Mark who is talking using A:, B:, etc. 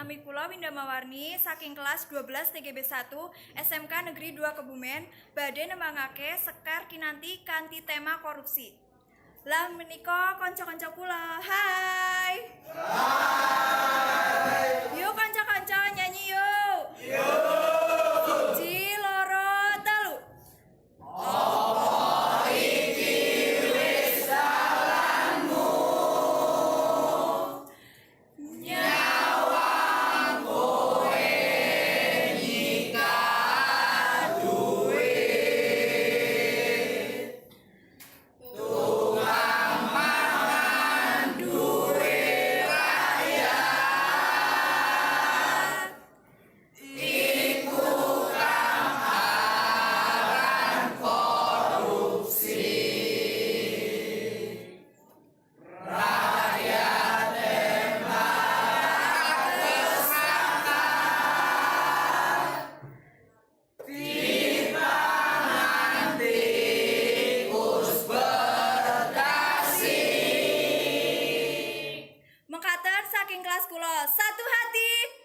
A: Nami kula Winda Mawarni saking kelas 12 TGB 1 SMK Negeri 2 Kebumen badhe nemangake sekar kinanti kanthi tema korupsi. Lah menika kanca-kanca kula. Hai. Hai. Yuk kanca-kanca nyanyi yuk. Yuk. Siji, loro, telu. Apa iki wis salahmu? Nyawang kowe nyikar duit. Tukang mangan duit rakyat. Iku kamharan korupsi. Rakyat emang kesangka dipangan tikus berdasi. Mekaten saking kelas kula satu hati.